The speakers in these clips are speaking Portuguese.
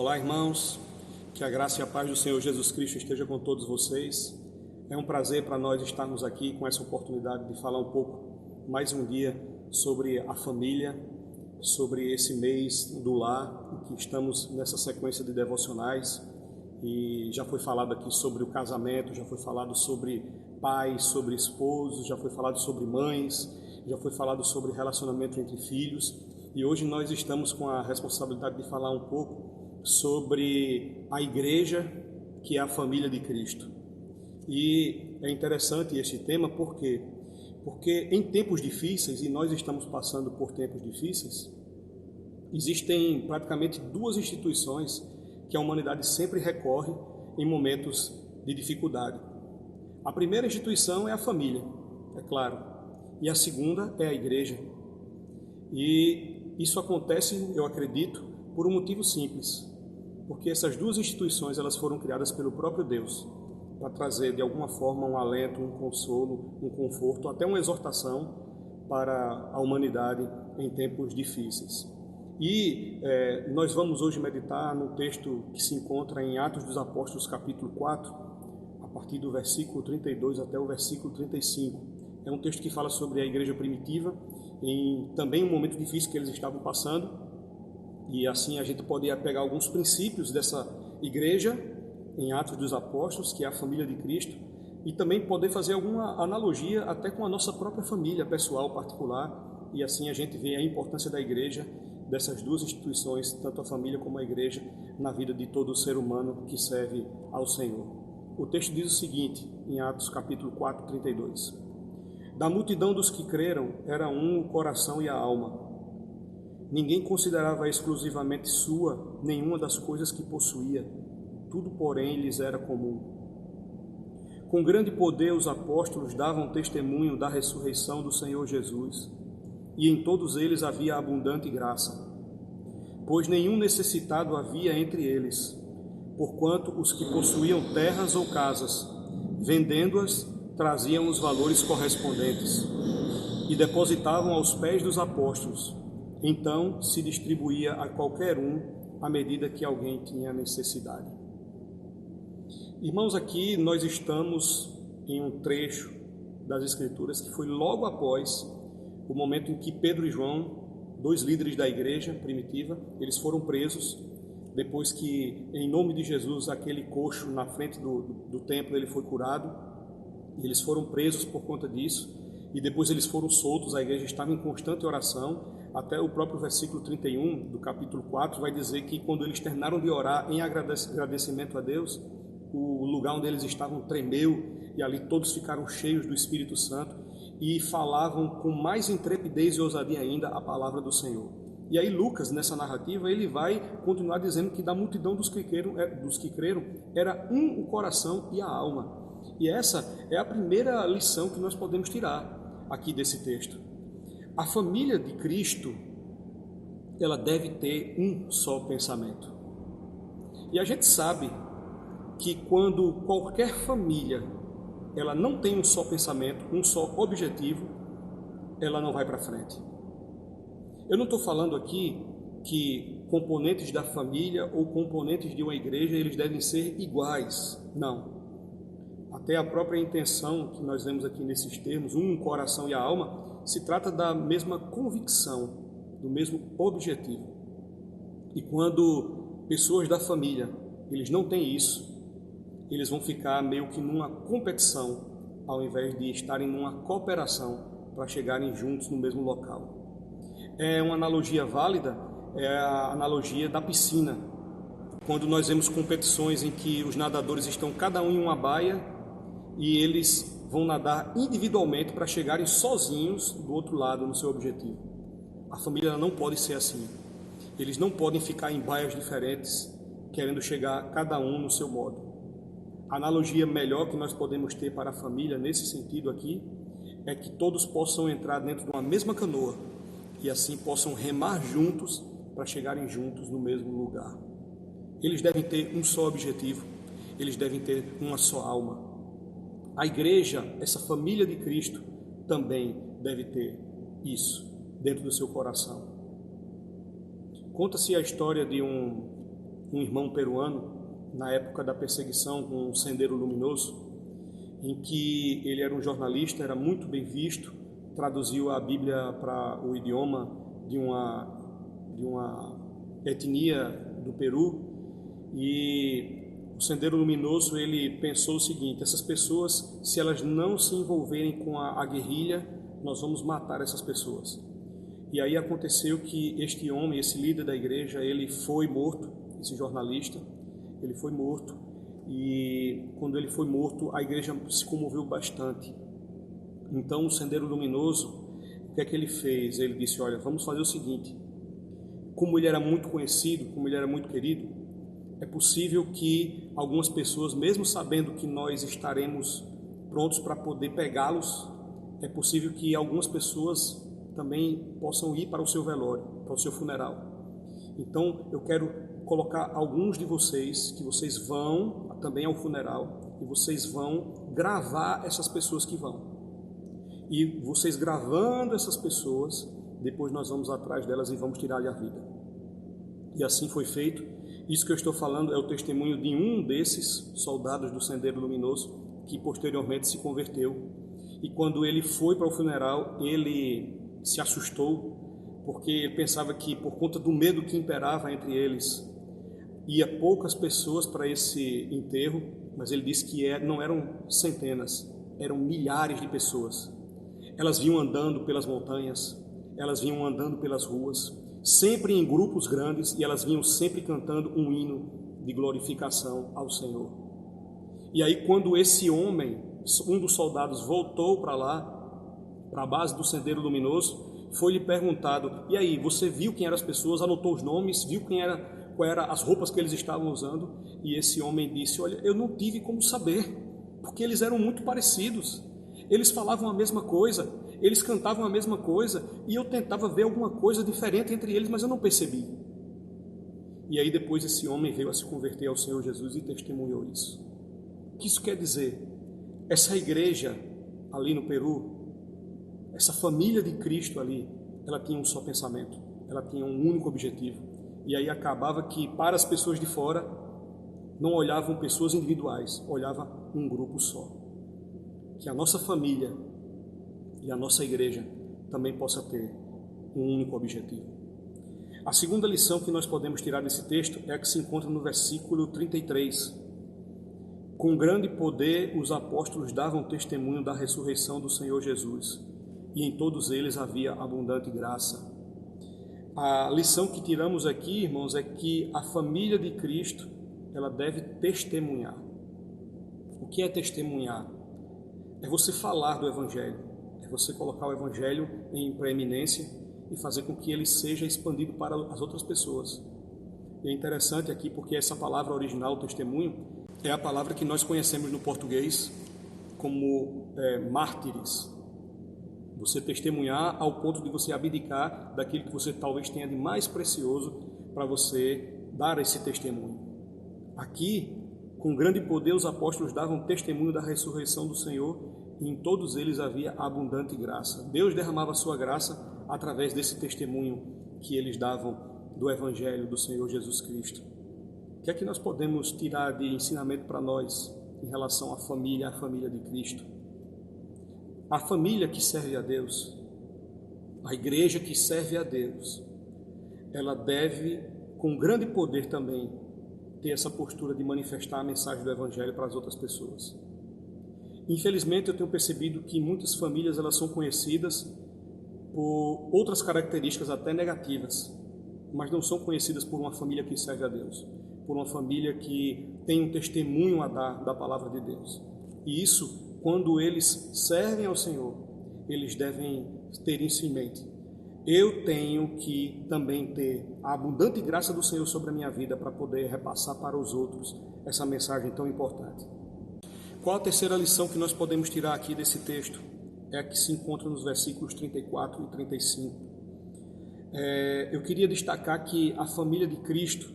Olá, irmãos, que a graça e a paz do Senhor Jesus Cristo esteja com todos vocês. É um prazer para nós estarmos aqui com essa oportunidade de falar um pouco, mais um dia, sobre a família, sobre esse mês do lar, em que estamos nessa sequência de devocionais, e já foi falado aqui sobre o casamento, já foi falado sobre pais, sobre esposos, já foi falado sobre mães, já foi falado sobre relacionamento entre filhos, e hoje nós estamos com a responsabilidade de falar um pouco sobre a igreja, que é a família de Cristo. E é interessante este tema porque em tempos difíceis, e nós estamos passando por tempos difíceis, existem praticamente duas instituições que a humanidade sempre recorre em momentos de dificuldade. A primeira instituição é a família, é claro, e a segunda é a igreja. E isso acontece, eu acredito, por um motivo simples, porque essas duas instituições elas foram criadas pelo próprio Deus para trazer de alguma forma um alento, um consolo, um conforto, até uma exortação para a humanidade em tempos difíceis. E nós vamos hoje meditar no texto que se encontra em Atos dos Apóstolos, capítulo 4, a partir do versículo 32 até o versículo 35. É um texto que fala sobre a igreja primitiva, em também um momento difícil que eles estavam passando, e assim a gente pode pegar alguns princípios dessa igreja em Atos dos Apóstolos, que é a família de Cristo, e também poder fazer alguma analogia até com a nossa própria família pessoal, particular, e assim a gente vê a importância da igreja, dessas duas instituições, tanto a família como a igreja, na vida de todo ser humano que serve ao Senhor. O texto diz o seguinte, em Atos capítulo 4, 32. Da multidão dos que creram, era um o coração e a alma. Ninguém considerava exclusivamente sua nenhuma das coisas que possuía, tudo, porém, lhes era comum. Com grande poder, os apóstolos davam testemunho da ressurreição do Senhor Jesus, e em todos eles havia abundante graça, pois nenhum necessitado havia entre eles, porquanto os que possuíam terras ou casas, vendendo-as, traziam os valores correspondentes e depositavam aos pés dos apóstolos. Então se distribuía a qualquer um à medida que alguém tinha necessidade. Irmãos, aqui nós estamos em um trecho das Escrituras que foi logo após o momento em que Pedro e João, dois líderes da igreja primitiva, eles foram presos, depois que, em nome de Jesus, aquele coxo na frente do templo, ele foi curado, e eles foram presos por conta disso, e depois eles foram soltos, a igreja estava em constante oração, até o próprio versículo 31 do capítulo 4 vai dizer que quando eles terminaram de orar em agradecimento a Deus, o lugar onde eles estavam tremeu, e ali todos ficaram cheios do Espírito Santo, e falavam com mais intrepidez e ousadia ainda a palavra do Senhor. E aí Lucas, nessa narrativa, ele vai continuar dizendo que da multidão dos que creram era um o coração e a alma. E essa é a primeira lição que nós podemos tirar aqui desse texto. A família de Cristo, ela deve ter um só pensamento. E a gente sabe que quando qualquer família ela não tem um só pensamento, um só objetivo, ela não vai para frente. Eu não estou falando aqui que componentes da família ou componentes de uma igreja eles devem ser iguais, não. Até a própria intenção que nós vemos aqui nesses termos, um coração e a alma, se trata da mesma convicção, do mesmo objetivo. E quando pessoas da família eles não têm isso, eles vão ficar meio que numa competição, ao invés de estarem numa cooperação para chegarem juntos no mesmo local. É uma analogia válida, é a analogia da piscina. Quando nós vemos competições em que os nadadores estão cada um em uma baia e eles vão nadar individualmente para chegarem sozinhos do outro lado no seu objetivo. A família não pode ser assim. Eles não podem ficar em baias diferentes, querendo chegar cada um no seu modo. A analogia melhor que nós podemos ter para a família nesse sentido aqui é que todos possam entrar dentro de uma mesma canoa e assim possam remar juntos para chegarem juntos no mesmo lugar. Eles devem ter um só objetivo, eles devem ter uma só alma. A igreja, essa família de Cristo, também deve ter isso dentro do seu coração. Conta-se a história de um um irmão peruano, na época da perseguição com o Sendero Luminoso, em que ele era um jornalista, era muito bem visto, traduziu a Bíblia para o idioma de uma etnia do Peru, e o Sendero Luminoso, ele pensou o seguinte: essas pessoas, se elas não se envolverem com a guerrilha, nós vamos matar essas pessoas. E aí aconteceu que este homem, esse líder da igreja, ele foi morto, esse jornalista, ele foi morto, e quando ele foi morto, a igreja se comoveu bastante. Então o Sendero Luminoso, o que é que ele fez? Ele disse: olha, vamos fazer o seguinte, como ele era muito conhecido, como ele era muito querido, é possível que algumas pessoas, mesmo sabendo que nós estaremos prontos para poder pegá-los, é possível que algumas pessoas também possam ir para o seu velório, para o seu funeral. Então eu quero colocar alguns de vocês, que vocês vão também ao funeral, e vocês vão gravar essas pessoas que vão. E vocês gravando essas pessoas, depois nós vamos atrás delas e vamos tirar-lhe a vida. E assim foi feito. Isso que eu estou falando é o testemunho de um desses soldados do Sendero Luminoso, que posteriormente se converteu. E quando ele foi para o funeral, ele se assustou, porque ele pensava que, por conta do medo que imperava entre eles, ia poucas pessoas para esse enterro, mas ele disse que não eram centenas, eram milhares de pessoas. Elas vinham andando pelas montanhas, elas vinham andando pelas ruas, sempre em grupos grandes, e elas vinham sempre cantando um hino de glorificação ao Senhor. E aí, quando esse homem, um dos soldados, voltou para lá, para a base do Sendero Luminoso, foi-lhe perguntado: e aí, você viu quem eram as pessoas, anotou os nomes, viu qual eram as roupas que eles estavam usando? E esse homem disse: olha, eu não tive como saber, porque eles eram muito parecidos, eles falavam a mesma coisa, eles cantavam a mesma coisa, e eu tentava ver alguma coisa diferente entre eles, mas eu não percebi. E aí depois esse homem veio a se converter ao Senhor Jesus e testemunhou isso. O que isso quer dizer? Essa igreja ali no Peru, essa família de Cristo ali, ela tinha um só pensamento, ela tinha um único objetivo. E aí acabava que, para as pessoas de fora, não olhavam pessoas individuais, olhava um grupo só. Que a nossa família e a nossa igreja também possa ter um único objetivo. A segunda lição que nós podemos tirar desse texto é a que se encontra no versículo 33. Com grande poder os apóstolos davam testemunho da ressurreição do Senhor Jesus, e em todos eles havia abundante graça. A lição que tiramos aqui, irmãos, é que a família de Cristo, ela deve testemunhar. O que é testemunhar? É você falar do Evangelho, é você colocar o Evangelho em preeminência e fazer com que ele seja expandido para as outras pessoas. E é interessante aqui porque essa palavra original, testemunho, é a palavra que nós conhecemos no português como mártires. Você testemunhar ao ponto de você abdicar daquilo que você talvez tenha de mais precioso para você dar esse testemunho. Aqui, com grande poder, os apóstolos davam testemunho da ressurreição do Senhor, e em todos eles havia abundante graça. Deus derramava a sua graça através desse testemunho que eles davam do Evangelho do Senhor Jesus Cristo. O que é que nós podemos tirar de ensinamento para nós em relação à família de Cristo? A família que serve a Deus, a igreja que serve a Deus, ela deve, com grande poder também, ter essa postura de manifestar a mensagem do Evangelho para as outras pessoas. Infelizmente, eu tenho percebido que muitas famílias elas são conhecidas por outras características até negativas, mas não são conhecidas por uma família que serve a Deus, por uma família que tem um testemunho a dar da palavra de Deus. E isso, quando eles servem ao Senhor, eles devem ter isso em mente. Eu tenho que também ter a abundante graça do Senhor sobre a minha vida para poder repassar para os outros essa mensagem tão importante. Qual a terceira lição que nós podemos tirar aqui desse texto? É a que se encontra nos versículos 34 e 35. Eu queria destacar que a família de Cristo,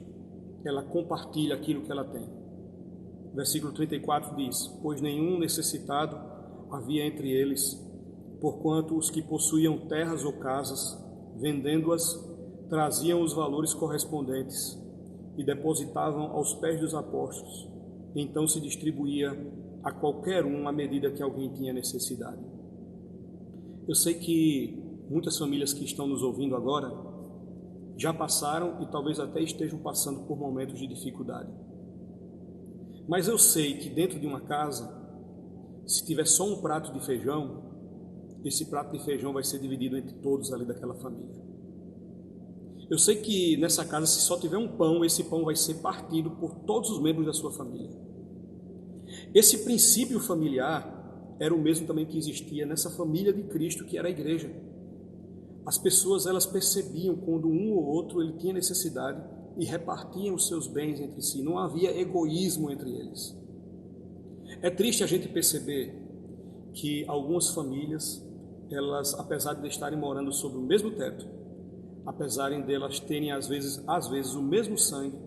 ela compartilha aquilo que ela tem. Versículo 34 diz: pois nenhum necessitado havia entre eles, porquanto os que possuíam terras ou casas, vendendo-as, traziam os valores correspondentes, e depositavam aos pés dos apóstolos. Então se distribuía a qualquer um à medida que alguém tinha necessidade. Eu sei que muitas famílias que estão nos ouvindo agora já passaram e talvez até estejam passando por momentos de dificuldade. Mas eu sei que dentro de uma casa, se tiver só um prato de feijão, esse prato de feijão vai ser dividido entre todos ali daquela família. Eu sei que nessa casa, se só tiver um pão, esse pão vai ser partido por todos os membros da sua família. Esse princípio familiar era o mesmo também que existia nessa família de Cristo, que era a igreja. As pessoas, elas percebiam quando um ou outro ele tinha necessidade e repartiam os seus bens entre si. Não havia egoísmo entre eles. É triste a gente perceber que algumas famílias, elas, apesar de estarem morando sob o mesmo teto, apesar de elas terem às vezes o mesmo sangue,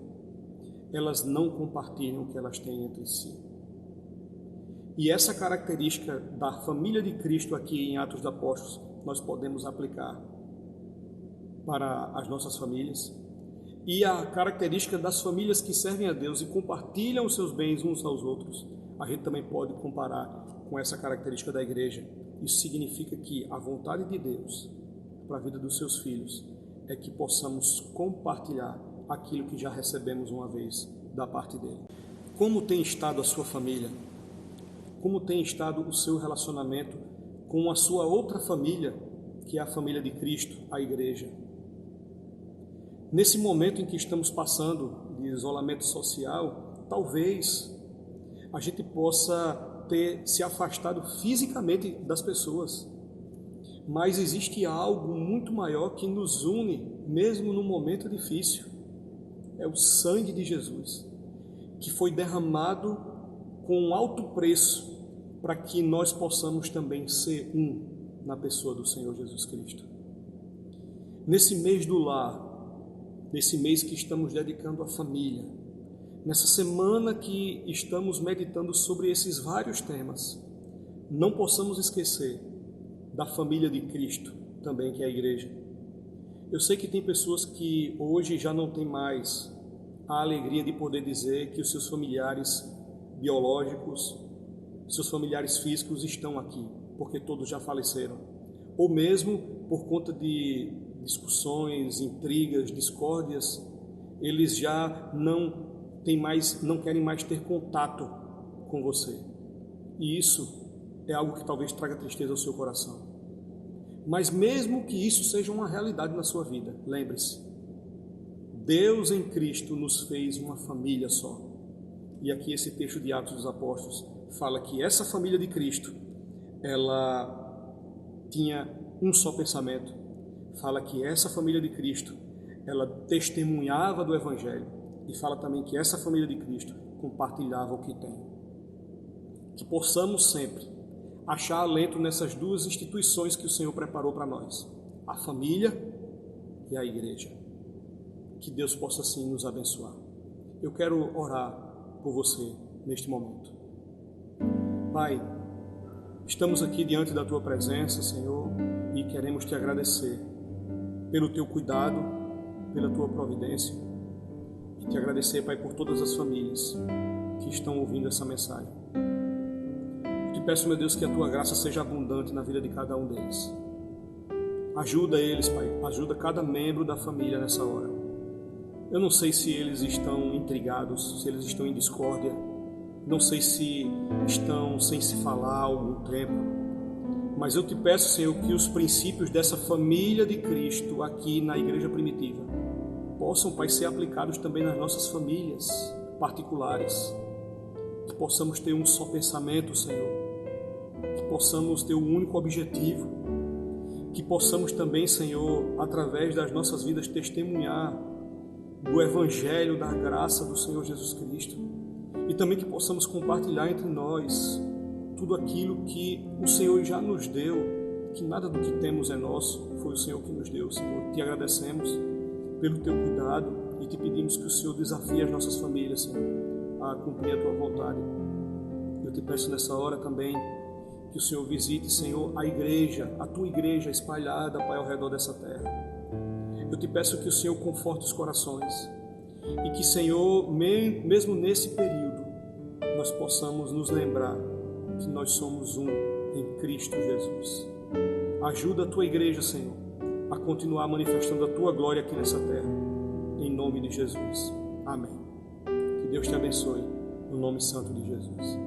elas não compartilham o que elas têm entre si. E essa característica da família de Cristo aqui em Atos dos Apóstolos, nós podemos aplicar para as nossas famílias. E a característica das famílias que servem a Deus e compartilham os seus bens uns aos outros, a gente também pode comparar com essa característica da igreja. Isso significa que a vontade de Deus para a vida dos seus filhos é que possamos compartilhar aquilo que já recebemos uma vez da parte dele. Como tem estado a sua família? Como tem estado o seu relacionamento com a sua outra família, que é a família de Cristo, a igreja? Nesse momento em que estamos passando de isolamento social, talvez a gente possa ter se afastado fisicamente das pessoas, mas existe algo muito maior que nos une, mesmo num momento difícil. É o sangue de Jesus, que foi derramado com um alto preço para que nós possamos também ser um na pessoa do Senhor Jesus Cristo. Nesse mês do lar, nesse mês que estamos dedicando à família, nessa semana que estamos meditando sobre esses vários temas, não possamos esquecer da família de Cristo também, que é a igreja. Eu sei que tem pessoas que hoje já não têm mais a alegria de poder dizer que os seus familiares biológicos, seus familiares físicos estão aqui, porque todos já faleceram, ou mesmo por conta de discussões, intrigas, discórdias, eles já não querem mais ter contato com você. E isso é algo que talvez traga tristeza ao seu coração. Mas mesmo que isso seja uma realidade na sua vida, lembre-se, Deus em Cristo nos fez uma família só. E aqui esse texto de Atos dos Apóstolos fala que essa família de Cristo, ela tinha um só pensamento. Fala que essa família de Cristo, ela testemunhava do Evangelho. E fala também que essa família de Cristo compartilhava o que tem. Que possamos sempre achar alento nessas duas instituições que o Senhor preparou para nós, a família e a igreja. Que Deus possa assim nos abençoar. Eu quero orar por você neste momento. Pai, estamos aqui diante da Tua presença, Senhor, e queremos Te agradecer pelo Teu cuidado, pela Tua providência, e Te agradecer, Pai, por todas as famílias que estão ouvindo essa mensagem. Eu Te peço, meu Deus, que a Tua graça seja abundante na vida de cada um deles. Ajuda eles, Pai, ajuda cada membro da família nessa hora. Eu não sei se eles estão intrigados, se eles estão em discórdia, não sei se estão sem se falar há algum tempo, mas eu Te peço, Senhor, que os princípios dessa família de Cristo aqui na igreja primitiva possam, Pai, ser aplicados também nas nossas famílias particulares, que possamos ter um só pensamento, Senhor, que possamos ter um único objetivo, que possamos também, Senhor, através das nossas vidas testemunhar do Evangelho, da graça do Senhor Jesus Cristo, e também que possamos compartilhar entre nós tudo aquilo que o Senhor já nos deu, que nada do que temos é nosso, foi o Senhor que nos deu. Senhor, Te agradecemos pelo Teu cuidado e Te pedimos que o Senhor desafie as nossas famílias, Senhor, a cumprir a Tua vontade. Eu Te peço nessa hora também que o Senhor visite, Senhor, a igreja, a Tua igreja espalhada, Pai, ao redor dessa terra. Eu Te peço que o Senhor conforte os corações, E que, Senhor, mesmo nesse período, nós possamos nos lembrar que nós somos um em Cristo Jesus. Ajuda a tua igreja, Senhor, a continuar manifestando a tua glória aqui nessa terra. Em nome de Jesus. Amém. Que Deus te abençoe, no nome santo de Jesus.